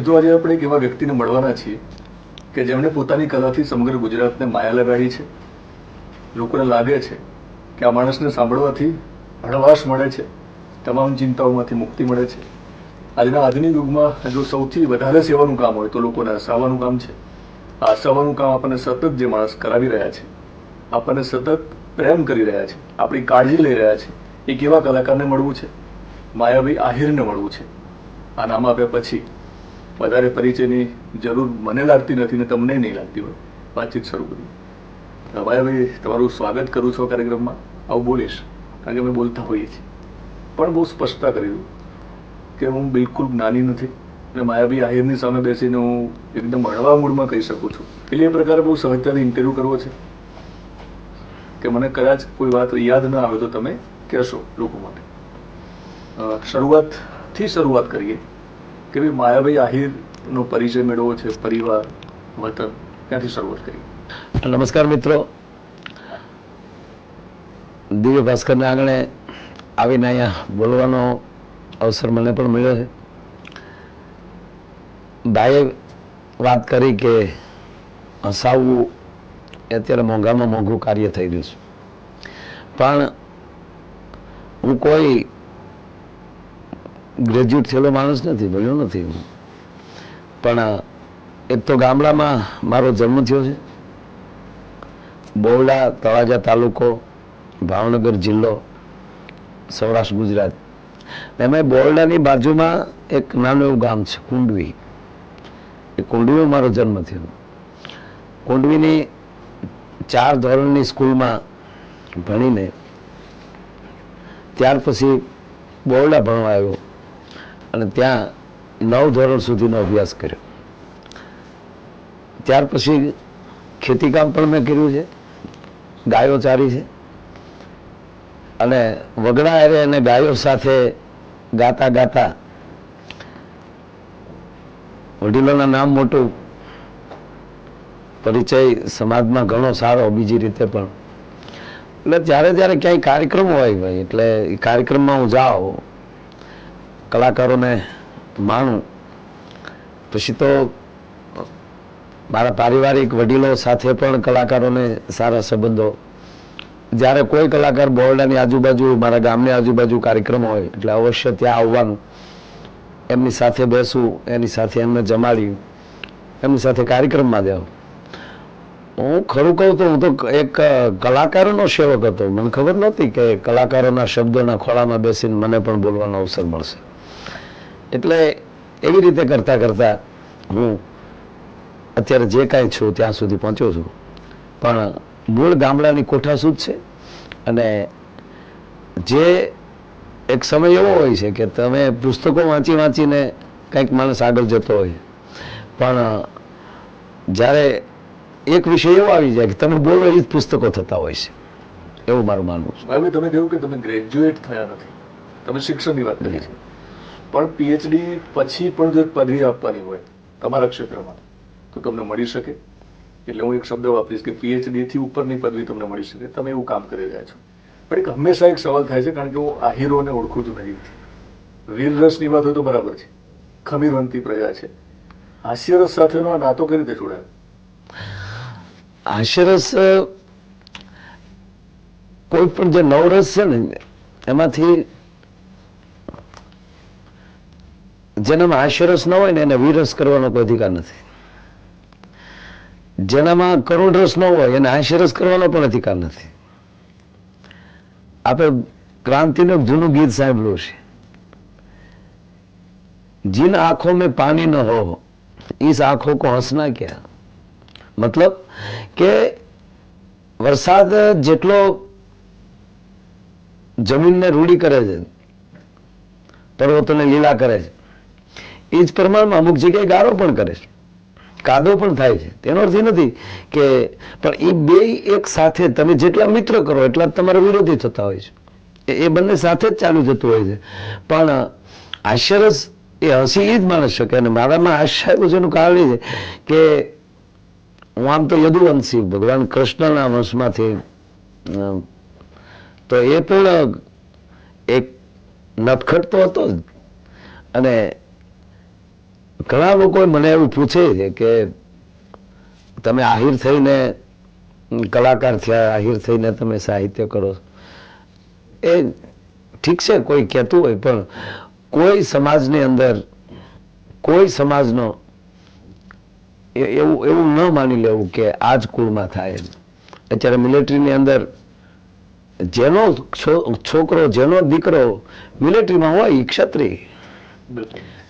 તો આજે આપણે એક એવા વ્યક્તિને મળવાના છીએ કે જેમણે પોતાની કલાથી સમગ્ર ગુજરાતને માયા લગાડી છે. લોકોને લાગે છે કે આ માણસને સાંભળવાથી હળવાશ મળે છે, તમામ ચિંતાઓમાંથી મુક્તિ મળે છે. આજના આધુનિક યુગમાં જો સૌથી વધારે સેવાનું કામ હોય તો લોકોને હસાવવાનું કામ છે. આ હસાવવાનું કામ આપણને સતત જે માણસ કરાવી રહ્યા છે, આપણને સતત પ્રેમ કરી રહ્યા છે, આપણી કાળજી લઈ રહ્યા છે, એક એવા કલાકારને મળવું છે, માયાભાઈ આહિરને મળવું છે. આ નામ આપ્યા પછી વધારે પરિચયની જરૂર મને લાગતી નથી ને તમને નહીં લાગતી હોય. વાતચીત શરૂ કરી. માયાભાઈ, તમારું સ્વાગત કરું છું કાર્યક્રમમાં. આવું બોલીશ કારણ કે અમે બોલતા હોઈએ છીએ, પણ બહુ સ્પષ્ટતા કરી દઉં કે હું બિલકુલ જ્ઞાની નથી અને માયાભાઈ આહિરની સામે બેસીને હું એકદમ હળવા મૂડમાં કહી શકું છું. એટલે એ પ્રકારે બહુ સહજતાથી ઇન્ટરવ્યૂ કરવો છે કે મને કદાચ કોઈ વાત યાદ ન આવે તો તમે કહેશો લોકો માટે. શરૂઆત કરીએ કે ભાઈ માયાભાઈ આહિરનો પરિચય મેળવવો છે, પરિવાર, વતન, ક્યાંથી શરૂઆત કરીએ? નમસ્કાર મિત્રો, દિવ્ય ભાસ્કરના આંગણે આવીને અહીંયા બોલવાનો અવસર મને પણ મળ્યો છે. ભાઈએ વાત કરી કે હસાવવું એ અત્યારે મોંઘામાં મોંઘું કાર્ય થઈ રહ્યું છે, પણ હું કોઈ ગ્રેજ્યુએટ થયેલો માણસ નથી, ભણ્યો નથી. પણ એક તો ગામડામાં મારો જન્મ થયો છે. બોવડા, તળાજા તાલુકો, ભાવનગર જિલ્લો, સૌરાષ્ટ્ર ગુજરાત. એમાં બોરડાની બાજુમાં એક નાનું એવું ગામ છે કુંડવી. એ કુંડવીમાં મારો જન્મ થયો. કુંડવીની 4 ધોરણની સ્કૂલમાં ભણીને ત્યાર પછી બોરડા ભણવા આવ્યો અને ત્યાં 9 ધોરણ સુધીનો અભ્યાસ કર્યો. ત્યાર પછી ખેતીકામ પણ મેં કર્યું છે, ગાયો ચારી છે અને વગડા અને ગાયો સાથે ગાતા ગાતા વડીલોના નામ મોટું, પરિચય સમાજમાં ઘણો સારો, બીજી રીતે પણ. એટલે જ્યારે જ્યારે ક્યાંય કાર્યક્રમ હોય ભાઈ, એટલે એ કાર્યક્રમમાં હું જાઉં, કલાકારોને માણું. પછી તો મારા પારિવારિક વડીલો સાથે પણ કલાકારોને સારા સંબંધો. જ્યારે કોઈ કલાકાર બોરડાની આજુબાજુ, મારા ગામની આજુબાજુ કાર્યક્રમ હોય એટલે અવશ્ય ત્યાં આવવાનું, એમની સાથે બેસવું, એની સાથે એમને જમાડી, એમની સાથે કાર્યક્રમમાં જાઉં. હું ખરું કહું તો હું તો એક કલાકારોનો સેવક હતો. મને ખબર નહોતી કે કલાકારોના શબ્દોના ખોળામાં બેસીને મને પણ બોલવાનો અવસર મળશે. એટલે એવી રીતે કરતા કરતા હું અત્યારે જે કાંઈ છું ત્યાં સુધી પહોંચ્યો છું. પણ મૂળ ગામડાની કોઠાસૂઝ છે અને જે એક સમય એવો હોય છે કે તમે પુસ્તકો વાંચી વાંચીને કંઈક માણસ આગળ જતો હોય, પણ જ્યારે એક વિષય એવો આવી જાય કે તમે બોલો એ જ પુસ્તકો થતા હોય છે, એવું મારું માનવું છે. ભાઈ, તમે કહ્યું કે તમે ગ્રેજ્યુએટ થયા નથી, તમે શિક્ષણની વાત કરી છે, પણ પીએચડી પછી પણ જો પદવી આપવાની હોય તમારા ક્ષેત્રમાં તો તમને મળી શકે? એટલે હું એક શબ્દ વાપરીશ કે પીએચડી થી ઉપરની પદવી તમને મળી શકે. તમે એવું કામ કરી રહ્યા છો. પણ એક હંમેશા એક સવાલ થાય છે, કારણ કે હું આહિરોને ઓળખું છું નહીં. વીરરસની વાત હોય તો બરાબર છે, ખમીરવંતી પ્રજા છે. હાસ્યરસ સાથેનો આ નાતો કઈ રીતે જોડાયો? હાસ્યરસ કોઈ પણ જે નવરસ છે ને એમાંથી જેનામાં હાસ્યરસ ન હોય ને એને વીરરસ કરવાનો કોઈ અધિકાર નથી. જેનામાં કરુણ રસ ન હોય એને હાસ્યરસ કરવાનો પણ અધિકાર નથી. આપણે ક્રાંતિનું જૂનું ગીત સાંભળ્યું છે, जिन आंखों में पानी न हो इस आंखों को हंसना क्या. મતલબ કે વરસાદ જેટલો જમીનને રૂડી કરે છે, પર્વતોને લીલા કરે છે, એ જ પ્રમાણમાં અમુક જગ્યાએ ગારો પણ કરે છે, કાદવ પણ થાય છે. તેનો અર્થ એ નથી કે, પણ એ બે એક સાથે તમે જેટલા મિત્ર કરો એટલા તમારા વિરોધી થતા હોય છે. એ બંને સાથે જ ચાલુ જતું હોય છે. પણ હાસ્યરસ એ હસી એ જ માણસ શકે. અને મારામાં હાસ્ય આવ્યું છે એનું કારણ એ છે કે હું આમ તો યદુવંશી, ભગવાન કૃષ્ણના વંશમાંથી, તો એ પણ એક નટખટ તો હતો જ. અને ઘણા લોકો મને એવું પૂછે છે કે તમે આહિર થઈને કલાકાર થયા, આહિર થઈને તમે સાહિત્ય કરો. એ ઠીક છે, કોઈ કહેતું હોય, પણ કોઈ સમાજની અંદર કોઈ સમાજનો એવું ન માની લેવું કે આ જ કુળમાં થાય. અત્યારે મિલિટરીની અંદર જેનો છોકરો, જેનો દીકરો મિલિટરીમાં હોય એ ક્ષત્રિય,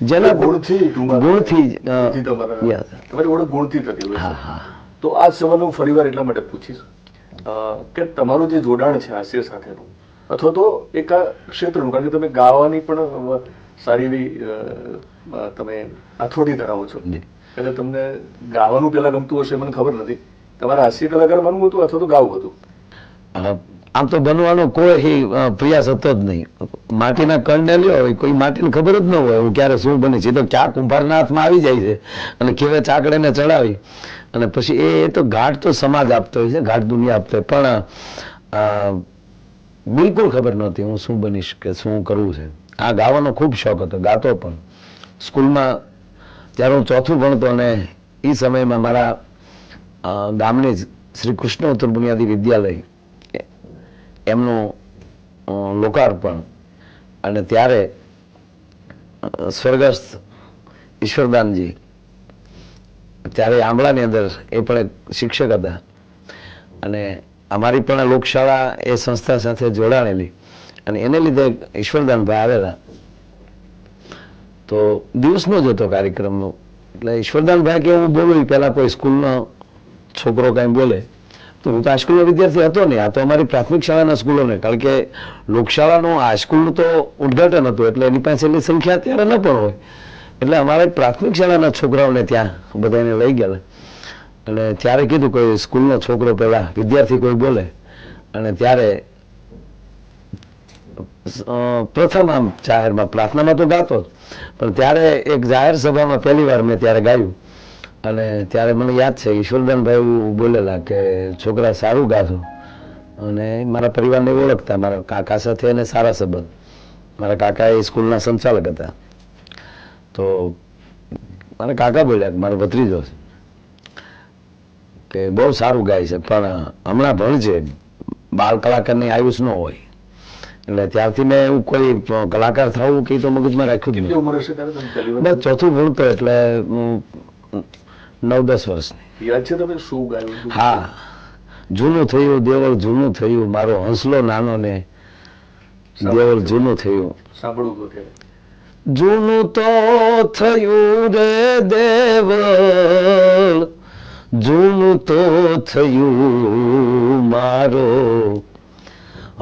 જેના ગુણથી ગુણથી તમારી ઓળખ ગુણથી થતી હોય હા છે. હા તો આ સવાલ હું ફરીવાર એટલા માટે પૂછીશ કે તમારું જે જોડાણ છે હાસ્ય સાથેનું, અથવા તો એક આ ક્ષેત્રનું, કારણ કે તમે ગાવાની પણ સારી એવી તમે અથોડી ધરાવો છો, એટલે તમને ગાવાનું પેલા ગમતું હશે મને ખબર નથી, તમારે હાસ્ય કલાકાર બનવું હતું અથવા તો ગાવું હતું? આમ તો બનવાનો કોઈ પ્રયાસ હતો જ નહીં. માટીના કણને લ્યો હોય, કોઈ માટીને ખબર જ ન હોય હું ક્યારે શું બનીશ. એ તો ચા કુંભારના હાથમાં આવી જાય છે અને કેવે ચાકડેને ચડાવી અને પછી એ તો ઘાટ તો સમાજ આપતો હોય છે, ઘાટ દુનિયા આપતો હોય, પણ બિલકુલ ખબર નહોતી હું શું બનીશ કે શું કરવું છે. આ ગાવાનો ખૂબ શોખ હતો, ગાતો પણ. સ્કૂલમાં જ્યારે હું ચોથું ભણતો અને એ સમયમાં મારા ગામની જ શ્રી કૃષ્ણ ઉત્તર બુનિયાદી વિદ્યાલય એમનું લોકાર્પણ, અને ત્યારે સ્વર્ગસ્થ ઈશ્વરદાનજી ત્યારે આંબળાની અંદર એ પણ એક શિક્ષક હતા અને અમારી પણ લોકશાળા એ સંસ્થા સાથે જોડાણેલી, અને એને લીધે ઈશ્વરદાનભાઈ આવેલા. તો દિવસનો જ હતો કાર્યક્રમ. એટલે ઈશ્વરદાનભાઈ કે હું બોલું પહેલા કોઈ સ્કૂલનો છોકરો કાંઈ બોલે તો હું તો હાઈસ્કૂલનો વિદ્યાર્થી હતો નહીં, આ તો અમારી પ્રાથમિક શાળાના સ્કૂલોને, કારણ કે લોકશાળાનું હાઈસ્કૂલનું તો ઉદ્ઘાટન હતું એટલે એની પાસે એટલી સંખ્યા ત્યારે ન પણ હોય, એટલે અમારે પ્રાથમિક શાળાના છોકરાઓને ત્યાં બધાને લઈ ગયા અને ત્યારે કીધું કોઈ સ્કૂલનો છોકરો પહેલા વિદ્યાર્થી કોઈ બોલે, અને ત્યારે પ્રથમ આમ જાહેરમાં, પ્રાર્થનામાં તો ગાતો પણ ત્યારે એક જાહેર સભામાં પહેલી વાર મેં ત્યારે ગાયું. અને ત્યારે મને યાદ છે ઈશ્વરદાનભાઈ એવું બોલેલા કે છોકરા સારું ગાશો, અને મારા પરિવારને ઓળખતા, મારા કાકા સાથે એને સારા સંબંધ. મારા કાકા એ સ્કૂલના સંચાલક હતા. તો મારા કાકા બોલ્યા કે મારો ભત્રીજો છે કે બહુ સારું ગાય છે પણ હમણાં ભણજે, બાળ કલાકારની આયુષ ન હોય. એટલે ત્યારથી મેં એવું કોઈ કલાકાર થવું કે તો મગજમાં રાખ્યું જ નહીં. બસ ચોથું ભણતો એટલે 9-10 વર્ષની. યાદ છે તમે શું ગાયું? હા, જૂનું થયું દેવળ, જૂનું થયું મારો હંસલો નાનો ને દેવળ જૂનું થયું. સાંભળવું તો ત્યારે. જૂનું તો થયું રે દેવળ, જૂનું તો થયું મારો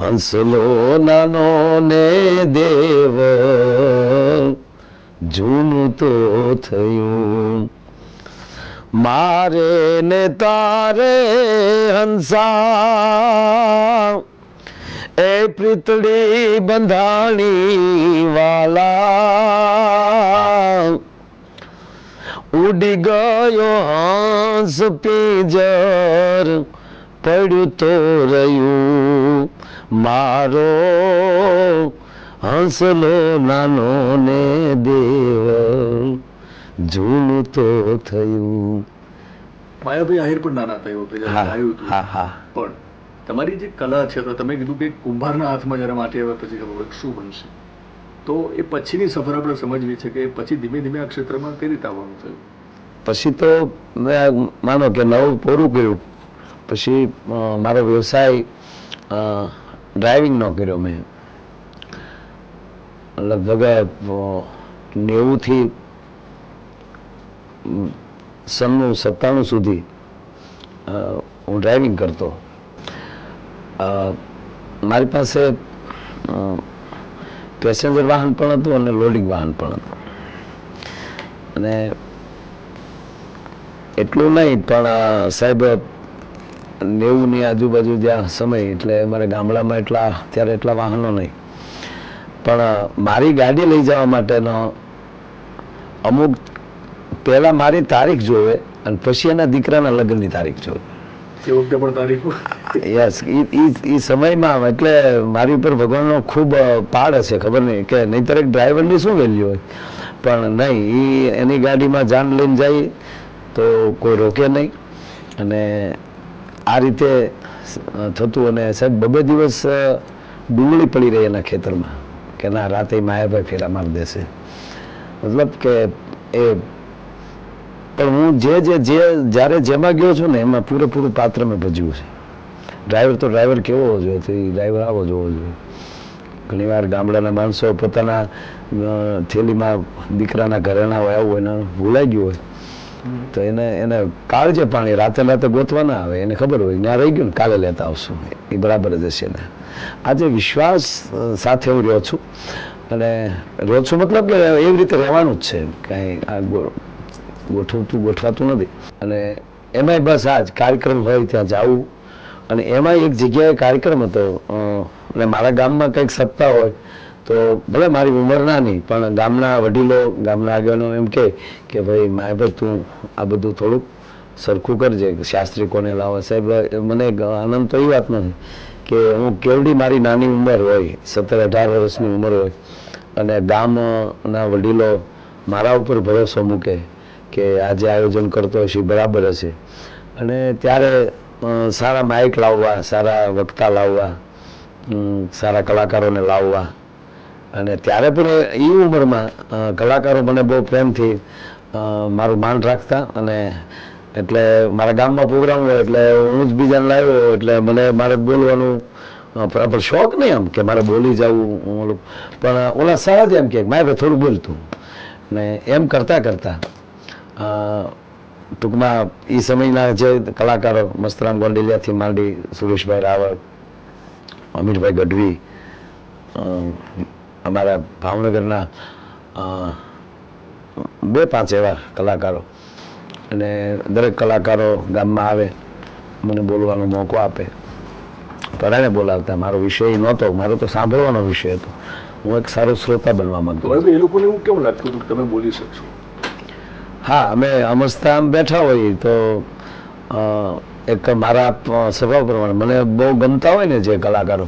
હંસલો નાનો ને દેવળ, જૂનું તો થયું મારે ને તારે હંસા એ પ્રીતળી બંધાણી વાલા, ઉડી ગયો હંસ પિંજર પડ્યું તો રહ્યું મારો હંસલો નાનો ને દેવ, જૂનું તો થયું. માયાભાઈ આહિર પણ નાના હતા એવું ગાયું હતું. હા હા. પણ તમારી જે કલા છે, તો તમે કીધું કે કુંભારના હાથમાં જયારે માટી આવે પછી ખબર પડે શું બનશે, તો એ પછીની સફર આપણે સમજવી છે કે પછી ધીમે ધીમે આ ક્ષેત્રમાં કઈ રીતે આવવાનું થયું? પછી તો મેં માનો કે નવું પૂરું કર્યું, પછી મારો વ્યવસાય ડ્રાઇવિંગનો કર્યો મેં. લગભગ 90 થી 97 સુધી હું ડ્રાઇવિંગ કરતો. મારી પાસે પેસેન્જર વાહન પણ હતું અને લોડિંગ વાહન પણ હતું. અને એટલું નહીં પણ સાહેબ 90ની આજુબાજુ જ્યાં સમય, એટલે અમારે ગામડામાં ત્યારે એટલા વાહનો નહીં, પણ મારી ગાડી લઈ જવા માટેનો અમુક પહેલા મારી તારીખ જોવે અને પછી એના દીકરાના લગ્નની તારીખ જોવે. એ વખતે પણ તારીખો? યસ, એ સમયમાં એટલે મારી ઉપર ભગવાનનો ખૂબ પાડ હશે, ખબર નહીં કે નહીંતર એક ડ્રાઈવરની શું વેલ્યુ હોય, પણ નહીં, એની ગાડીમાં જાન લઈને જાય તો કોઈ રોકે નહીં. અને આ રીતે થતું. અને સાહેબ બબે દિવસ ડુંગળી પડી રહી એના ખેતરમાં કે ના રાતે માયાભાઈ ફેરા મારી દેશે. મતલબ કે એ પણ હું જ્યારે જેમાં ગયો છું ને એમાં પૂરેપૂરું પાત્ર મેં ભજવ્યું છે. ડ્રાઈવર તો ડ્રાઈવર કેવો હોવો જોઈએ, તો એ ડ્રાઈવર આવો જ હોવો જોઈએ. ઘણીવાર ગામડાના માણસો પોતાના થેલીમાં દીકરાના ઘરેણા હોય આવું એને ભૂલાઈ ગયું હોય તો એને કાળજે પાણી રાતે ગોતવા ના આવે. એને ખબર હોય ત્યાં રહી ગયું ને કાલે લેતા આવશું, એ બરાબર જ હશે ને. આજે વિશ્વાસ સાથે હું રહ્યો છું. અને રહ્યો છું મતલબ કે એવી રીતે રહેવાનું જ છે, કાંઈ આ ગોઠવાતું નથી. અને એમાંય બસ આ જ કાર્યક્રમ હોય ત્યાં જવું. અને એમાં એક જગ્યાએ કાર્યક્રમ હતો અને મારા ગામમાં કંઈક સત્તા હોય તો ભલે મારી ઉંમર નાની પણ ગામના વડીલો ગામના આગેવાનો એમ કે ભાઈ માયાભાઈ તું આ બધું થોડુંક સરખું કરજે, શાસ્ત્રી કોને લાવો. સાહેબ મને આનંદ તો એ વાત નથી કે હું કેવડી મારી નાની ઉંમર હોય, 17-18 વર્ષની ઉંમર હોય અને ગામના વડીલો મારા ઉપર ભરોસો મૂકે કે આજે આયોજન કરતો હશે બરાબર હશે. અને ત્યારે સારા માઇક લાવવા, સારા વક્તા લાવવા, સારા કલાકારોને લાવવા. અને ત્યારે પણ એ ઉંમરમાં કલાકારો મને બહુ પ્રેમથી મારું માન રાખતા. અને એટલે મારા ગામમાં પ્રોગ્રામ હોય એટલે હું જ બીજાને લાવ્યો એટલે મારે બોલવાનું બરાબર શોખ નહીં આમ કે મારે બોલી જવું, પણ ઓલા સહજ એમ કે મારે થોડું બોલતું. ને એમ કરતાં ટૂંકમાં એ સમયના જે કલાકારો મસ્તરામ ગોંડલિયાથી માંડી સુરેશભાઈ રાવળ, અમીરભાઈ ગઢવી, અમારા ભાવનગરના 2-5 એવા કલાકારો. અને દરેક કલાકારો ગામમાં આવે, મને બોલવાનો મોકો આપે. પરાણે બોલાવતા. મારો વિષય નહોતો, મારો તો સાંભળવાનો વિષય હતો. હું એક સારો શ્રોતા બનવા માંગતો. એ લોકોને એવું કેમ લાગતું હતું કે તમે બોલી શકશો? હા, અમે અમસ્તા બેઠા હોઈએ તો એક મારા સ્વભાવ પ્રમાણે મને બહુ ગમતા હોય ને જે કલાકારો,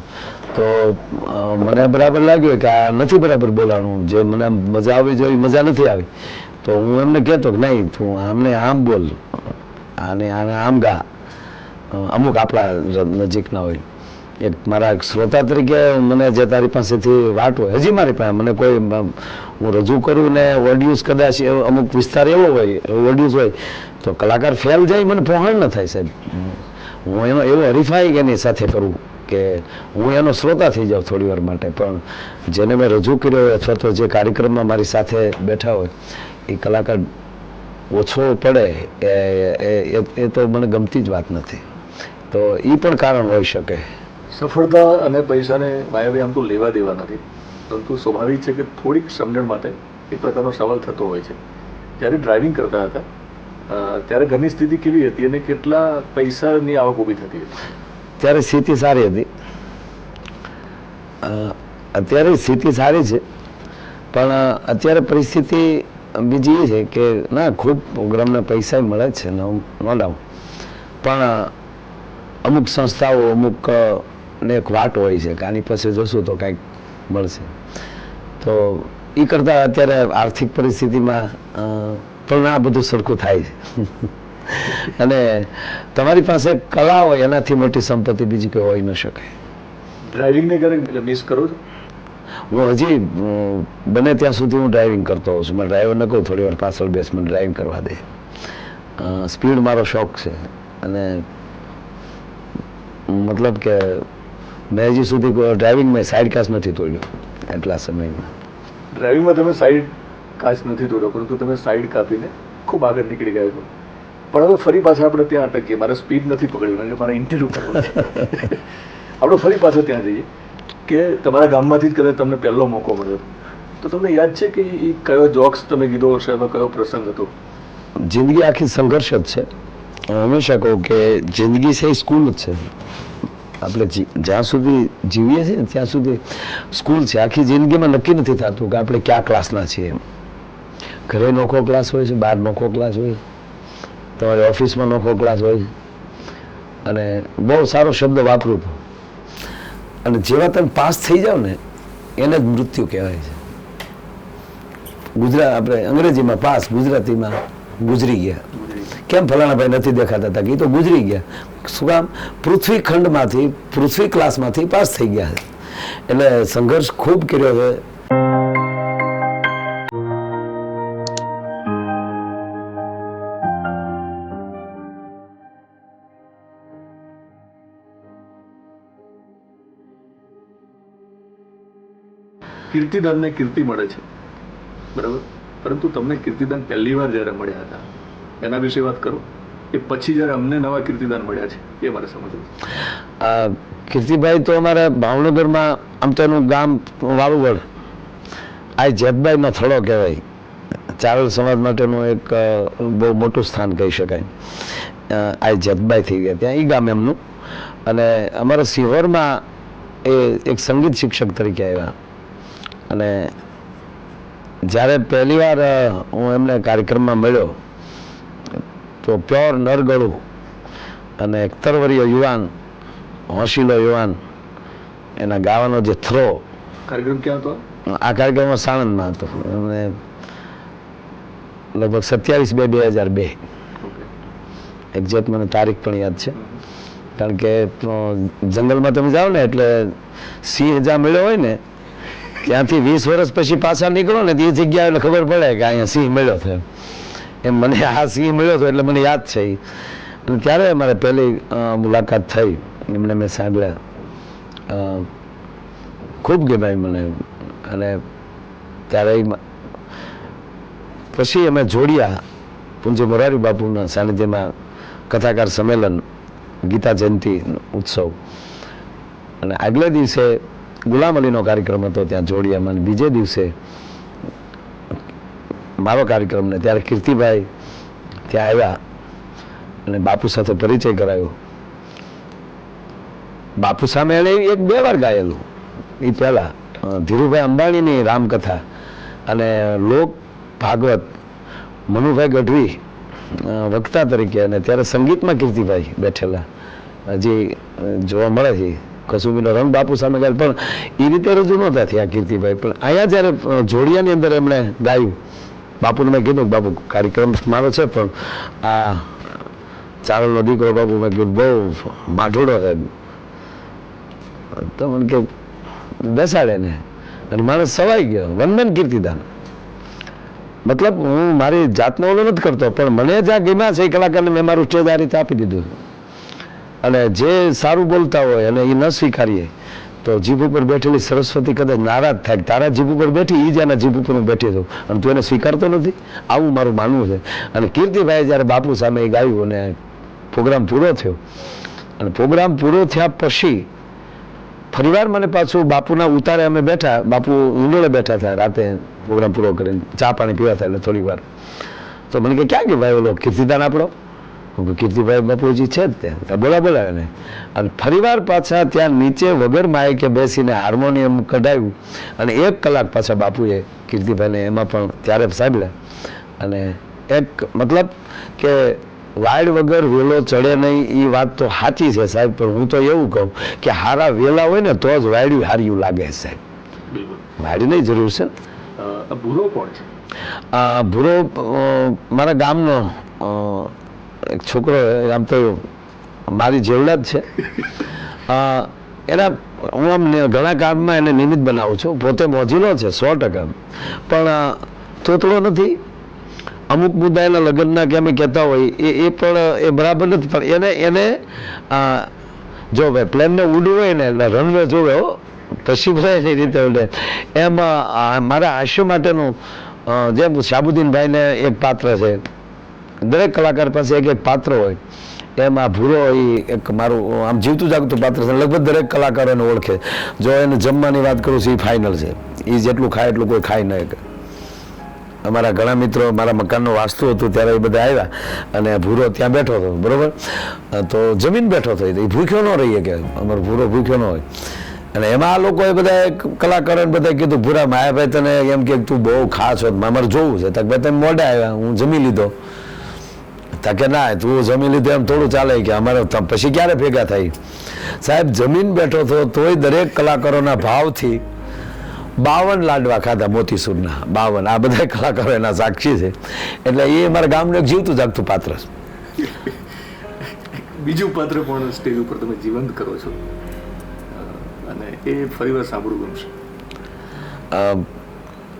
તો મને બરાબર લાગ્યું કે આ નથી બરાબર બોલાવાનું, જે મને મજા આવી જોઈએ મજા નથી આવી, તો હું એમને કહેતો કે નહીં તું આમને આમ બોલ, આને આમ ગા. અમુક આપણા નજીકના હોય. એક મારા શ્રોતા તરીકે મને જે તારી પાસેથી વાટ હોય, હજી મારી પાસે મને કોઈ હું રજૂ કરું ને ઓડિયન્સ કદાચ અમુક વિસ્તાર એવો હોય ઓડિયન્સ હોય તો કલાકાર ફેલ જાય મને પહોંચ ન થાય સાહેબ. હું એનો એવો હરીફાઈ એની સાથે કરું કે હું એનો શ્રોતા થઈ જાઉં થોડી વાર માટે. પણ જેને મેં રજૂ કર્યો હોય અથવા તો જે કાર્યક્રમમાં મારી સાથે બેઠા હોય એ કલાકાર ઓછો પડે એ તો મને ગમતી જ વાત નથી. તો એ પણ કારણ હોઈ શકે. સફળતા અને પૈસાને માયાભાઈ આમ તો લેવા દેવા નથી, પરંતુ સ્વાભાવિક છે કે થોડીક સમજણ માટે એક પ્રકારનો સવાલ થતો હોય છે. જ્યારે ડ્રાઇવિંગ કરતા હતા ત્યારે ઘરની સ્થિતિ કેવી હતી અને કેટલા પૈસાની આવક ઊભી થતી હતી? ત્યારે સ્થિતિ સારી હતી. અત્યારે સ્થિતિ સારી છે પણ અત્યારે પરિસ્થિતિ બીજી એ છે કે ના ખૂબ પ્રોગ્રામના પૈસા મળે છે નો ડાઉટ, પણ અમુક સંસ્થાઓ અમુક ને એક વાટ હોય છે કે આની પાસે જશું તો કાંઈક મળશે. તો એ કરતાં અત્યારે આર્થિક પરિસ્થિતિમાં પણ આ બધું સરખું થાય છે. અને તમારી પાસે કલા હોય એનાથી મોટી સંપત્તિ બીજી કોઈ હોઈ ન શકે. ડ્રાઇવિંગને ક્યારેક મિસ કરો છો? હું હજી બને ત્યાં સુધી હું ડ્રાઇવિંગ કરતો હોઉં છું. મેં ડ્રાઈવરને કહું થોડી વાર પાછળ બેસ મને ડ્રાઇવિંગ કરવા દે. સ્પીડ મારો શોખ છે. અને મતલબ કે મેં હજી સુધી ડ્રાઇવિંગમાં સાઈડ કાચ નથી તોડ્યો એટલા સમયમાં. ડ્રાઇવિંગમાં તમે સાઈડ કાચ નથી તોડ્યો, પરંતુ તમે સાઈડ કાપીને ખૂબ આગળ નીકળી ગયા છો. પણ હવે ફરી પાછા આપણે ત્યાં અટકીએ. મારે સ્પીડ નથી પકડ્યું એટલે મારે ઇન્ટરવ્યુ કરવો છે. આપણે ફરી પાછા ત્યાં જઈએ કે તમારા ગામમાંથી જ કદાચ તમને પહેલો મોકો મળ્યો તો તમને યાદ છે કે એ કયો જોક્સ તમે કીધો હશે અથવા કયો પ્રસંગ હતો? જિંદગી આખી સંઘર્ષ જ છે. હું હંમેશા કહું કે જિંદગી છે એ સ્કૂલ જ છે. આપણે જ્યાં સુધી જીવીએ છીએ ત્યાં સુધી સ્કૂલ છે. આખી જિંદગીમાં નક્કી નથી થતું કે આપણે કયા ક્લાસના છીએ. ઘરે નોખો ક્લાસ હોય છે, બહાર નોખો ક્લાસ હોય, તમારી ઓફિસમાં નોખો ક્લાસ હોય. અને બહુ સારો શબ્દ વાપરું છું. અને જેવા તમે પાસ થઈ જાઓ ને એને જ મૃત્યુ કહેવાય છે. ગુજરાત આપણે અંગ્રેજીમાં પાસ, ગુજરાતીમાં ગુજરી ગયા. કેમ ફલાણાભાઈ નથી દેખાતા હતા કે એ તો ગુજરી ગયા. શું કામ? પૃથ્વી ખંડમાંથી, પૃથ્વી ક્લાસમાંથી પાસ થઈ ગયા. એટલે સંઘર્ષ ખૂબ કર્યો છે. કીર્તિદાનને કીર્તિ મળે છે, બરાબર, પરંતુ તમને કીર્તિદાન પહેલી વાર જ્યારે મળ્યા હતા એના વિશે વાત કરો. એ પછી જ્યારે અમને નવા કીર્તિદાન મળ્યા છે એ મારે સમજવું. કીર્તિભાઈ તો અમારા ભાવનગરમાં, આમ તો એનું ગામ વાળુવડ, આ જેતભાઈનો થડો કહેવાય. ચાવલ સમાજ માટેનું એક બહુ મોટું સ્થાન કહી શકાય. આ જેતભાઈ થઈ ગયા ત્યાં, એ ગામ એમનું. અને અમારા સિહોરમાં એ એક સંગીત શિક્ષક તરીકે આવ્યા. અને જ્યારે પહેલી વાર હું એમને કાર્યક્રમમાં મળ્યો તો પ્યોર નરગળું અને એક તરવરીય યુવાન, હોશીલો યુવાન, એના ગાવાનો જે થ્રો. કાર્યક્રમ ક્યાં હતો? આ કાર્યક્રમ સાણંદમાં હતો. અને લગભગ 27/2/2002. એક્ઝેક્ટ મને તારીખ પણ યાદ છે. કારણ કે જંગલમાં તમે જાઓ ને એટલે સિંહ જ્યાં મળ્યો હોય ને ત્યાંથી 20 વર્ષ પછી પાછા નીકળો ને તે જગ્યાએ એટલે ખબર પડે કે અહીંયા સિંહ મળ્યો છે. એમ મને આ સિંહ મળ્યો હતો એટલે મને યાદ છે. અને ત્યારે મારે પહેલી મુલાકાત થઈ, એમને મેં સાંભળ્યા, ખૂબ ગમ્યા મને. અને ત્યારે પછી અમે જોડિયા પૂજ્ય મોરારી બાપુના સાનિધ્યમાં કથાકાર સંમેલન, ગીતા જયંતિ ઉત્સવ, અને આગલે દિવસે ગુલામ અલીનો કાર્યક્રમ હતો ત્યાં જોડિયામાં. બીજે દિવસે મારો કાર્યક્રમ ને ત્યારે કીર્તિભાઈ ત્યાં આવ્યા અને બાપુ સાથે પરિચય કરાયો. બાપુ સામે એને 1-2 વાર ગાયેલું. એ પહેલા ધીરુભાઈ અંબાણીની રામકથા અને લોક ભાગવત, મનુભાઈ ગઢવી વક્તા તરીકે, અને ત્યારે સંગીતમાં કીર્તિભાઈ બેઠેલા હજી જોવા મળે છે. કસુંબીનો રંગ બાપુ સામે ગાય, પણ એ રીતે રજૂ નહોતા થયા કીર્તિભાઈ. પણ અહીંયા જ્યારે જોડિયાની અંદર એમણે ગાયું, બાપુને મેં કીધું બાપુ કાર્યક્રમ મારો છે પણ આ ચાવલનો દીકરો બાપુ, મેં કીધું બહુ માઠોડો છે. તો મને કે બેસાડે ને, અને માણસ સવાઈ ગયો. વનમેન કીર્તિદાન. મતલબ હું મારી જાતનો ઓલો નથી કરતો, પણ મને જ્યાં ગમ્યા છે એ કલાકારને મેં મારું સ્ટેજ આ રીતે આપી દીધું. અને જે સારું બોલતા હોય અને એ ન સ્વીકારીએ તો જીભ ઉપર બેઠેલી સરસ્વતી કદાચ નારાજ થાય, તારા જીભ ઉપર બેઠી, એ જ એના જીભ ઉપર હું બેઠી છું અને તું એને સ્વીકારતો નથી. આવું મારું માનવું છે. અને કીર્તિભાઈ જ્યારે બાપુ સામે એ ગાયું અને પ્રોગ્રામ પૂરો થયો, અને પ્રોગ્રામ પૂરો થયા પછી ફરીવાર મને પાછું બાપુના ઉતારે અમે બેઠા, બાપુ ઊંડોળે બેઠા હતા રાતે પ્રોગ્રામ પૂરો કરીને, ચા પાણી પીવા થાય એટલે થોડી વાર. તો મને કે ક્યાં ગયો ભાઈ ઓલો કીર્તિદાન આપણો? કીર્તિભાઈ બાપુજી છે જ ત્યાં, બોલાવે ને. અને ફરીવાર પાછા ત્યાં નીચે વગર માયકે બેસીને હાર્મોનિયમ કઢાવ્યું અને 1 કલાક પાછા બાપુએ કીર્તિભાઈને એમાં પણ ત્યારે સાંભળ્યા. અને એક મતલબ કે વાડ વગર વેલો ચડે નહીં, એ વાત તો સાચી છે સાહેબ. પણ હું તો એવું કહું કે હારા વેલા હોય ને તો જ વાડ્યું હાર્યું લાગે સાહેબ. વાડીની જરૂર છે. ભૂરો કોણ છે? ભૂરો મારા ગામનો એક છોકરો, આમ તો મારી જેવડા જ છે. એના હું આમ ઘણા કામમાં એને નિમિત્ત બનાવું છું. પોતે મોજીલો છે 100%, પણ તોતળો નથી. અમુક મુદ્દા એના લગ્નના કે અમે કહેતા હોય એ પણ એ બરાબર નથી. પણ એને જો ભાઈ પ્લેનને ઉડવું હોય ને એટલે રનવે જોવે હો, પછી ભાઈ એની રીતે ઉડે. એમ મારા હાસ્ય માટેનું જેમ શાબુદ્દીનભાઈને એક પાત્ર છે, દરેક કલાકાર પાસે એક પાત્ર હોય, એમ આ ભૂરો એ એક મારું આમ જીવતું જાગતું પાત્ર છે. લગભગ દરેક કલાકારોને ઓળખે. જો એને જમવાની વાત કરું છું એ ફાઇનલ છે. એ જેટલું ખાય એટલું કોઈ ખાઈ ન શકે. અમારા ઘણા મિત્રો, મારા મકાનનું વાસ્તુ હતું ત્યારે એ બધા આવ્યા અને ભૂરો ત્યાં બેઠો હતો, બરોબર, તો જમીન બેઠો હતો. એ ભૂખ્યો ન રહીએ કે અમારો ભૂરો ભૂખ્યો ન હોય. અને એમાં આ લોકોએ બધા કલાકારોને બધા કીધું ભૂરા માયાભાઈ તને એમ કે તું બહુ ખાસ હોત, મારે જોવું છે. તક ભાઈ તમે મોઢે આવ્યા, હું જમી લીધો. તાકે ના તું જમી લીધું એમ થોડું ચાલે કે અમારે પછી ક્યારે ભેગા થાય. સાહેબ જમીન બેઠો હતો તોય દરેક કલાકારોના ભાવથી 52 લાડવા ખાધા મોતીસૂરના, 52. આ બધા કલાકારો એના સાક્ષી છે. એટલે એ અમારા ગામનું એક જીવતું જાગતું પાત્ર છે. બીજું પાત્ર પણ સ્ટેજ ઉપર તમે જીવંત કરો છો અને એ ફરીવાર સાંભળવું ગમશે.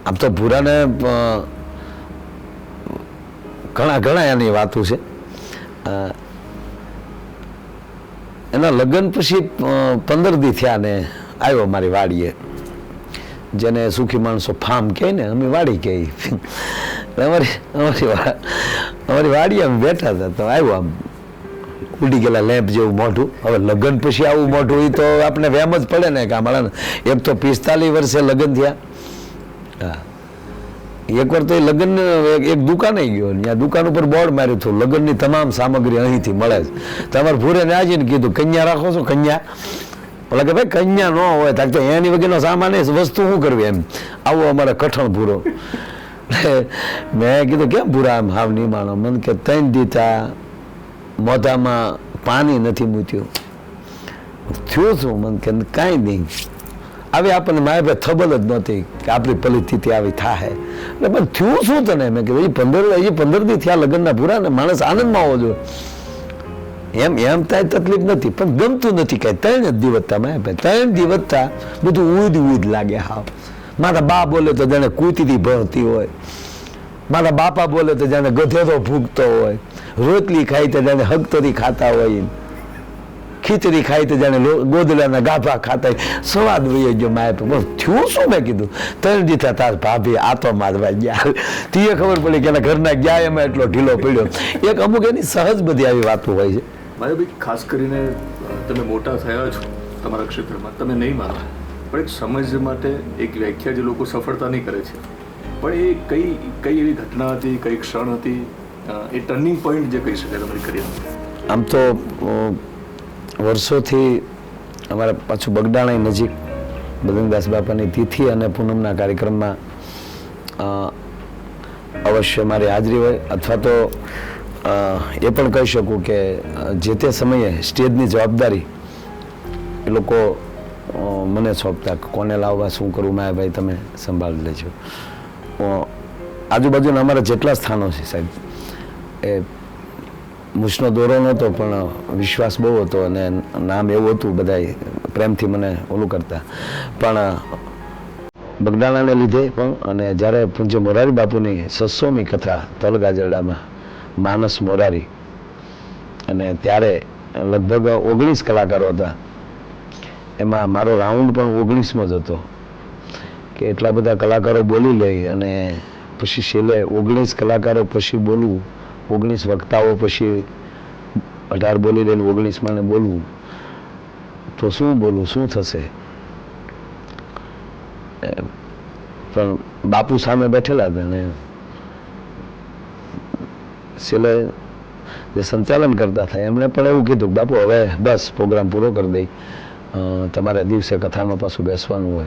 આમ તો ભૂરાને ઘણા એની વાતો છે. એના લગ્ન પછી 15 દી થયા ને આવ્યો મારી વાડીએ, જેને સુખી માણસો ફાર્મ કહે ને, અમે વાડી કહીએ. અમારી વાડીએ અમે બેઠા હતા તો આવ્યો, આમ ઉડી ગયેલા લેમ્પ જેવું મોઢું. હવે લગ્ન પછી આવું મોઢું એ તો આપણે વેમ જ પડે ને કે આમાં એક તો 45 વર્ષે લગ્ન થયા. હા, એકવાર તો એ લગ્ન એક દુકાને ગયો, ત્યાં દુકાન ઉપર બોર્ડ માર્યું હતું લગ્નની તમામ સામગ્રી અહીંથી મળે છે. તમારે ભૂરે ને આજીને કીધું કન્યા રાખો છો? કન્યા? ઓલા કે ભાઈ કન્યા ન હોય તાક તો એની વગરનો સામાન વસ્તુ શું કરવી એમ. આવો અમારે કઠણ ભૂરો. મેં કીધું કેમ ભૂરા આમ હાવ નહીં માનો? મને કે 3 દીતા મોઢામાં પાણી નથી મૂક્યું. થયું શું? મને કે કાંઈ નહીં. હવે આપણને મારે ભાઈ ખબર જ નહોતી કે આપણી પરિસ્થિતિ આવી થાય. એટલે પણ થયું શું તને? મેં કીધું 15 દી થયા લગ્નના પૂરા ને માણસ આનંદમાં હોવો જોઈએ. એમ થાય તકલીફ નથી પણ ગમતું નથી કાંઈ. 3 જ દિવસ તમે 3 દિવસ થા બધું ઉદ લાગે. હાવ મારા બા બોલે તો જાણે કૂતીથી ભણતી હોય, મારા બાપા બોલે તો જાણે ગધેડો ભૂગતો હોય, રોટલી ખાઈ તો જાણે હગતરી ખાતા હોય, ખીચડી ખાઈ તો જાણે ગોદડાના ગાભા ખાતા હોય. સ્વાદ વહી ગયો મારે. બસ થયું શું? મેં કીધું 3 દીધા તાર ભાભી આતો મારવા ગયા. તીએ ખબર પડી કે એના ઘરના ગયા એમાં એટલો ઢીલો પડ્યો. એક અમુક એની સહજ બધી આવી વાતો હોય છે. મારે ભાઈ ખાસ કરીને તમે મોટા થયા છો તમારા ક્ષેત્રમાં, તમે નહીં માનો પણ એક સમાજ માટે એક વ્યાખ્યા જે લોકો સફળતાની કરે છે, પણ એ કઈ એવી ઘટના હતી, કઈ ક્ષણ હતી, એ ટર્નિંગ પોઈન્ટ જે કહી શકાય તમારી કરિયરમાં? આમ તો વર્ષોથી અમારા પાછું બગડાણા નજીક બજરંગદાસ બાપાની તિથિ અને પૂનમના કાર્યક્રમમાં અવશ્ય મારી હાજરી હોય, અથવા તો એ પણ કહી શકું કે જે તે સમયે સ્ટેજની જવાબદારી એ લોકો મને સોંપતા, કોને લાવવા, શું કરવું, માયા ભાઈ તમે સંભાળી લેજો. આજુબાજુના અમારા જેટલા સ્થાનો છે સાહેબ, એ મૂછનો દોરો નહોતો પણ વિશ્વાસ બહુ હતો અને નામ એવું હતું, બધા પ્રેમથી મને ઓલું કરતા. પણ બગડાણાને લીધે પણ, અને જ્યારે પૂજ્ય મોરારી બાપુની 600મી કથા તલગાજરડામાં માનસ મોરારી, અને ત્યારે લગભગ 19 કલાકારો હતા. એમાં મારો રાઉન્ડ પણ 19મો જ હતો કે એટલા બધા કલાકારો બોલી લે અને પછી છેલ્લે 19 કલાકારો પછી બોલવું, 19 વક્તાઓ પછી 18 બોલી લઈને 19માં ને બોલવું, તો શું બોલવું, શું થશે? પણ બાપુ સામે બેઠેલા હતા ને છેલ્લે જે સંચાલન કરતા હતા એમણે પણ એવું કીધું બાપુ હવે બસ પ્રોગ્રામ પૂરો કરી દઈ, તમારે દિવસે કથામાં પાછું બેસવાનું હોય.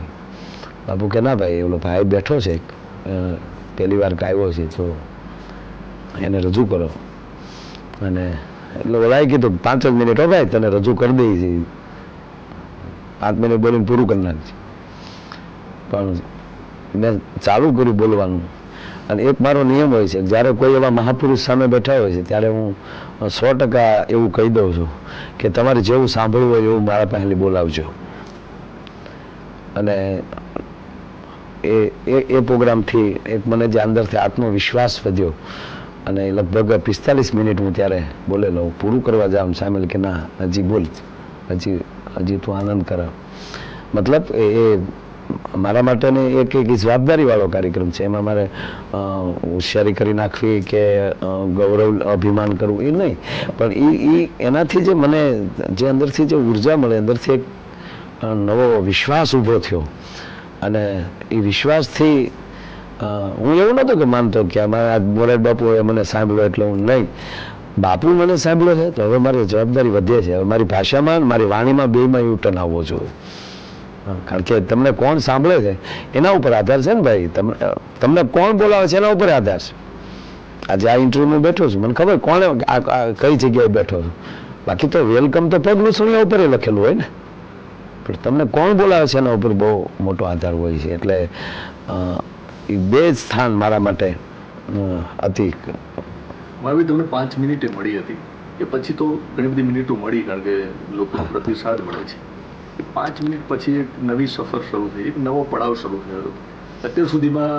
બાપુ કે ના ભાઈ, એલો ભાઈ બેઠો છે, પહેલી વાર ગાયો છે તો એને રજૂ કરો. અને એટલે ઓલાએ કીધું 5 જ મિનિટ હો ભાઈ, તને રજૂ કરી દઈ છે, 5 મિનિટ બોલીને પૂરું કરી નાખજે. પણ મેં ચાલુ કર્યું બોલવાનું. અને એક મારો નિયમ હોય છે, જ્યારે કોઈ એવા મહાપુરુષ સામે બેઠા હોય છે ત્યારે હું 100% એવું કહી દઉં છું કે તમારે જેવું સાંભળવું હોય એવું મારા પહેલી બોલાવજો. અને એ પ્રોગ્રામથી એક મને જે અંદરથી આત્મવિશ્વાસ વધ્યો અને લગભગ 45 મિનિટ હું ત્યારે બોલેલો. પૂરું કરવા જાઉં સામેલ કે ના હજી બોલ, હજી તું આનંદ કર. મતલબ એ મારા માટેની એક જવાબદારીવાળો કાર્યક્રમ છે. એમાં મારે હોશિયારી કરી નાખવી કે ગૌરવ અભિમાન કરવું એ નહીં, પણ એ એનાથી જે મને જે અંદરથી જે ઉર્જા મળે, અંદરથી એક નવો વિશ્વાસ ઊભો થયો. અને એ વિશ્વાસથી હું એવું નહોતો કે માનતો કે અમારા મોરારી બાપુએ મને સાંભળ્યો એટલે હું નહીં, બાપુ મને સાંભળ્યો છે તો હવે મારી જવાબદારી વધે છે. હવે મારી ભાષામાં, મારી વાણીમાં બેમાં એવું ટન આવવો જોઈએ. કારણ કે તમને કોણ સાંભળે છે એના ઉપર આધાર છે ને ભાઈ, તમને કોણ બોલાવે છે એના ઉપર આધાર છે. આજે આ ઇન્ટરવ્યુમાં બેઠો છું, મને ખબર કોણે કઈ જગ્યાએ બેઠો છું. બાકી તો વેલકમ તો પગ લૂછણિયા ઉપર લખેલું હોય ને. પણ તમને કોણ બોલાવે છે એના ઉપર બહુ મોટો આધાર હોય છે. એટલે એ બે જ સ્થાન મારા માટે અતિ. મારી તમને 5 મિનિટે મળી હતી કે પછી તો ઘણી બધી મિનિટો મળી, કારણ કે લોકોનો પ્રતિસાદ મળે છે. 5 મિનિટ પછી એક નવી સફર શરૂ થઈ, એક નવો પડાવ શરૂ થયો. અત્યાર સુધીમાં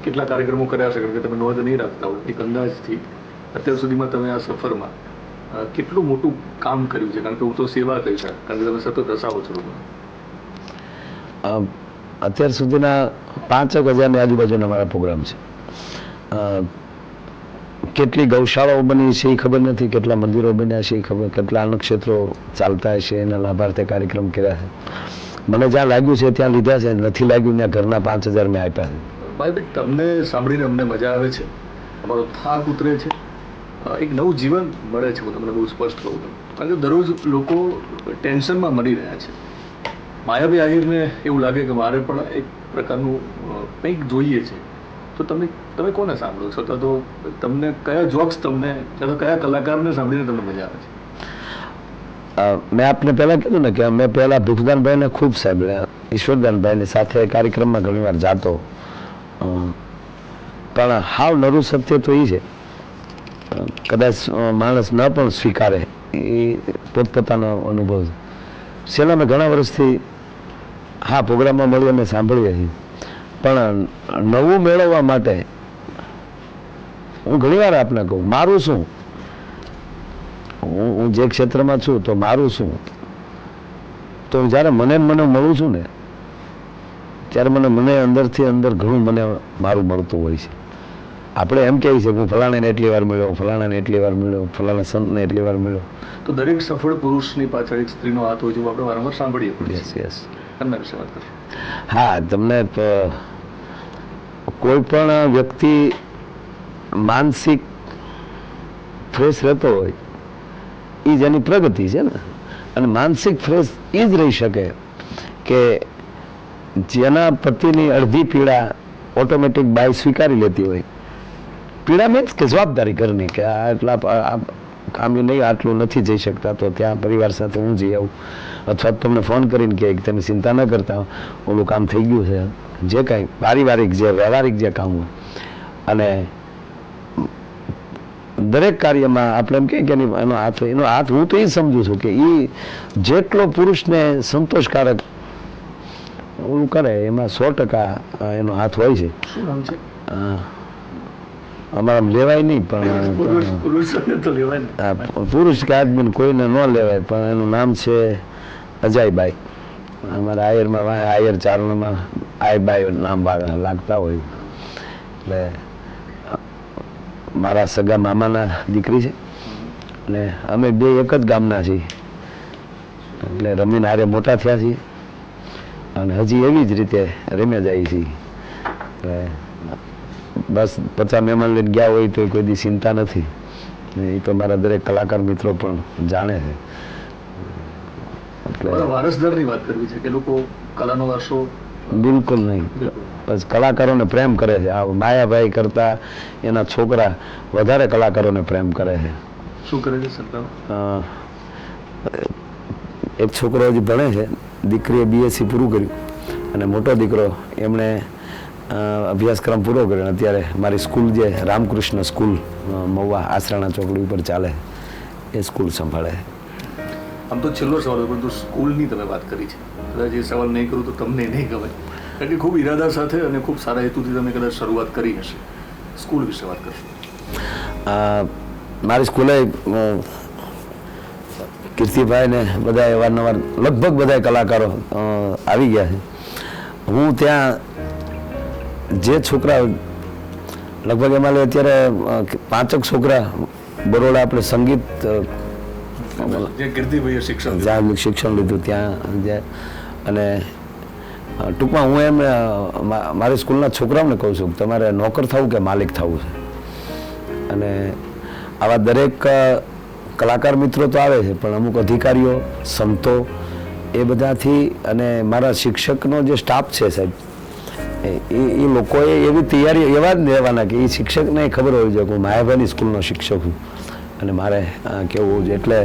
કેટલા કાર્યક્રમો કર્યા છે, કારણ કે તમે નોંધ નહીં રાખતા હો, એક અંદાજથી અત્યાર સુધીમાં તમે આ સફરમાં કેટલું મોટું કામ કર્યું છે? કારણ કે હું તો સેવા કહી શકું, કારણ કે તમે સતત હસાવો છો. અત્યાર સુધીના 5,000ની આજુબાજુના મારા પ્રોગ્રામ છે. કેટલી ગૌશાળાઓ બની છે એ ખબર નથી, કેટલા મંદિરો બન્યા છે એ ખબર, કેટલા નક્ષત્રો ચાલતા છે એના લાભાર્થે કાર્યક્રમ કર્યા છે. મને જ્યાં લાગ્યું છે ત્યાં લીધા છે, નથી લાગ્યું ત્યાં ઘરના 5,000 મેં આપ્યા છે. ભાઈ, તમને સાંભળીને અમને મજા આવે છે, અમારો થાક ઉતરે છે, એક નવું જીવન મળે છે. હું તમને બહુ સ્પષ્ટ કહું છું, કારણ કે દરરોજ લોકો ટેન્શનમાં મરી રહ્યા છે. માયાભાઈ આહિરને એવું લાગે કે મારે પણ એક પ્રકારનું કંઈક જોઈએ છે, તો તમે કોને સાંભળો છો? તો તમને કયા જોક્સ, તમને કયા કલાકારને સાંભળીને તમને મજા આવે છે? મેં આપને પહેલાં કીધું ને કે મેં પહેલાં ભીખુદાનભાઈને ખૂબ સાંભળ્યા, ઈશ્વરદાનભાઈની સાથે કાર્યક્રમમાં ઘણી વાર જાતો. પણ હાવ નરું સત્ય તો એ છે, કદાચ માણસ ન પણ સ્વીકારે, એ પોતપોતાનો અનુભવ છે. છેલ્લા મેં ઘણા વર્ષથી પ્રોગ્રામમાં મળી અમે સાંભળીએ છીએ, પણ નવું મેળવવા માટે હું ઘણી વાર આપને કહું, મારું શું? હું જે ક્ષેત્રમાં છું તો મારું શું? તો જ્યારે મને મળું છું ને, ત્યારે મને અંદરથી અંદર ઘણું મારું મળતું હોય છે. આપણે એમ કહીએ છીએ કે હું ફલાણાને એટલી વાર મળ્યો, ફલાણાને એટલી વાર મળ્યો, ફલાણા સંતને એટલી વાર મળ્યો. તો દરેક સફળ પુરુષની પાછળ એક સ્ત્રીનો હાથ હોય છે, આપણે વારંવાર સાંભળીએ. યસ. એમના વિશે વાત કરીએ. હા, તમને કોઈ પણ વ્યક્તિ માનસિક ફ્રેશ રહેતો હોય એ જ એની પ્રગતિ છે ને. અને માનસિક ફ્રેશ એ જ રહી શકે કે જેના પતિની અડધી પીડા ઓટોમેટિક બાઈ સ્વીકારી લેતી હોય. પીડા મીન્સ કે જવાબદારી ઘરની, કે આ એટલા કામ નહીં, આટલું નથી જઈ શકતા, તો ત્યાં પરિવાર સાથે હું જઈ આવું. અથવા તમને ફોન કરીને કે તમે ચિંતા ન કરતા, ઓલું કામ થઈ ગયું છે, જે કાંઈ પારિવારિક જે વ્યવહારિક જે કામ હોય. અને દરેક કાર્યમાં આપણે એમ કહીએ કે એનો હાથ હું તો એ સમજુ છું કે એ જેટલો પુરુષને સંતોષકારક ઓલું કરે એમાં 100% એનો હાથ હોય છે. શું નામ છે? અમારા લેવાય નહીં, પણ પુરુષ કે આદમી કોઈને ન લેવાય, પણ એનું નામ છે અજયભાઈ. અમારા આયરમાં આયર ચારણમાં આયબાઈ નામ લાગતા હોય. એટલે મારા સગા મામાના દીકરી છે, અને અમે બે એક જ ગામના છીએ, એટલે રમીને હારે મોટા થયા છીએ, અને હજી એવી જ રીતે રમ્યા જાય છીએ. બસ 50 મહેમાન લઈને ગયા હોય તો કોઈ દી ચિંતા નથી. એ તો મારા દરેક કલાકાર મિત્રો પણ જાણે છે. એટલે વારસદારની વાત કરવી છે કે લોકો કલાનો વારસો બિલકુલ નહીં, બસ કલાકારોને પ્રેમ કરે છે. આ માયાભાઈ કરતા એના છોકરા વધારે કલાકારોને પ્રેમ કરે છે. શું કરે છે સંતાનો? એક છોકરો હજી ભણે છે, દીકરીએ BSc પૂરું કર્યું, અને મોટો દીકરો એમણે અભ્યાસક્રમ પૂરો કર્યો. અત્યારે મારી સ્કૂલ જે રામકૃષ્ણ સ્કૂલ મહુવા આસરાણા ચોકડી ઉપર ચાલે, એ સ્કૂલ સંભાળે. આમ તો છેલ્લો સવાલ, પરંતુ સ્કૂલની તમે વાત કરી છે, કદાચ એ સવાલ નહીં કરું તો તમને નહીં ગમે, કારણ કે ખૂબ ઈરાદા સાથે અને ખૂબ સારા હેતુથી તમે કદાચ શરૂઆત કરી હશે. સ્કૂલ વિશે વાત કરશો? મારી સ્કૂલે કીર્તિભાઈ ને બધા અવારનવાર લગભગ બધા કલાકારો આવી ગયા છે. હું ત્યાં જે છોકરા લગભગ એમાં અત્યારે 5 છોકરા બરોડા આપણે સંગીત શિક્ષણ લીધું ત્યાં, અને ટૂંકમાં હું એમ મારી સ્કૂલના છોકરાઓને કહું છું તમારે નોકર થવું કે માલિક થવું છે. અને આવા દરેક કલાકાર મિત્રો તો આવે છે, પણ અમુક અધિકારીઓ, સંતો, એ બધાથી, અને મારા શિક્ષકનો જે સ્ટાફ છે સાહેબ, એ લોકોએ એવી તૈયારી એવા જ લેવાના કે એ શિક્ષકને ખબર હોવી જોઈએ કે હું માયાભાઈની સ્કૂલનો શિક્ષક છું. અને મારે કહેવું છે. એટલે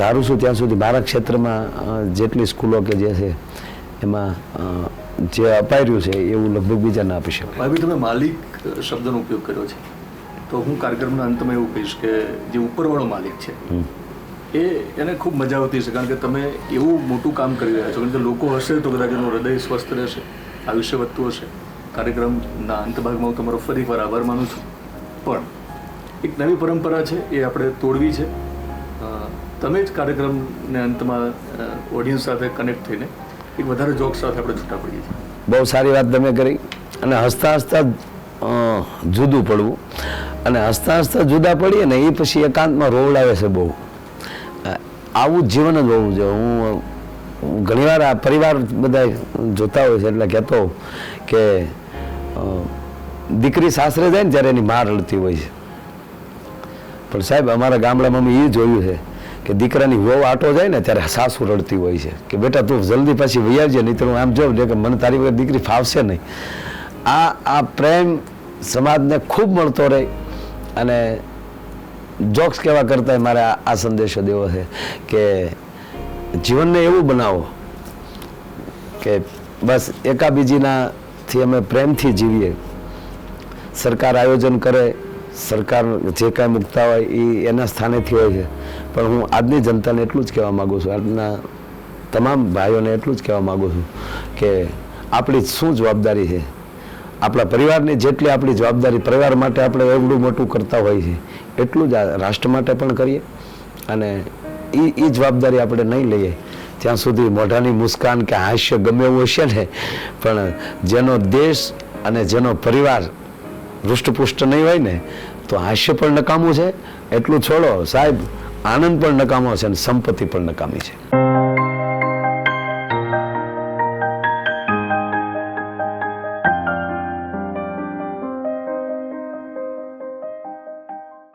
ધારું છું ત્યાં સુધી મારા ક્ષેત્રમાં જેટલી સ્કૂલો કે જે છે એમાં જે અપાઈ રહ્યું છે એવું લગભગ બીજા ના આપી શકે. ભાઈ તમે માલિક શબ્દનો ઉપયોગ કર્યો છે, તો હું કાર્યક્રમના અંતમાં એવું કહીશ કે જે ઉપરવાળો માલિક છે એને ખૂબ મજા આવતી હશે, કારણ કે તમે એવું મોટું કામ કરી રહ્યા છો. કારણ કે લોકો હશે તો કદાચ એનું હૃદય સ્વસ્થ રહેશે, આયુષ્ય વધતું હશે. કાર્યક્રમના અંત ભાગમાં હું તમારો ફરી વાર આભાર માનું છું. પણ એક નવી પરંપરા છે એ આપણે તોડવી છે. તમે જ કાર્યક્રમને અંતમાં ઓડિયન્સ સાથે કનેક્ટ થઈને એક વધારે જોક સાથે આપણે છૂટા પડીએ છીએ. બહુ સારી વાત તમે કરી. અને હસતા હસતા જુદું પડવું, અને હસતા હસતા જુદા પડીએ ને એ પછી એકાંતમાં રોવડાવે છે બહુ. આવું જ જીવન જ હોવું જોઈએ. હું ઘણીવાર આ પરિવાર બધા જોતા હોય છે એટલે કહેતો કે દીકરી સાસરે જાય ને ત્યારે એની માં રડતી હોય છે, પણ સાહેબ અમારા ગામડામાં મેં એ જોયું છે કે દીકરાની વહુ આટો જાય ને ત્યારે સાસુ રડતી હોય છે કે બેટા તું જલ્દી પછી વહી આવજે, નહીં તો હું આમ જોઉં કે મને તારી વગર દીકરી ફાવશે નહીં. આ પ્રેમ સમાજને ખૂબ મળતો રહે. અને જોક્સ કહેવા કરતાં મારે આ સંદેશો દેવો છે કે જીવનને એવું બનાવો કે બસ એકાબીજીનાથી અમે પ્રેમથી જીવીએ. સરકાર આયોજન કરે, સરકાર જે કાંઈ મૂકતા હોય એ એના સ્થાનેથી હોય છે, પણ હું આજની જનતાને એટલું જ કહેવા માગું છું, આજના તમામ ભાઈઓને એટલું જ કહેવા માગું છું કે આપણી શું જવાબદારી છે. આપણા પરિવારની જેટલી આપણી જવાબદારી પરિવાર માટે આપણે એવડું મોટું કરતા હોય છે એટલું જ આ રાષ્ટ્ર માટે પણ કરીએ. અને એ જવાબદારી આપણે નહીં લઈએ ત્યાં સુધી મોઢાની મુસ્કાન કે હાસ્ય ગમે એવું હશે ને, પણ જેનો દેશ અને જેનો પરિવાર હૃષ્ટપુષ્ટ નહીં હોય ને તો હાસ્ય પણ નકામું છે. એટલું છોડો સાહેબ, આનંદ પણ નકામો છે અને સંપત્તિ પણ નકામી છે.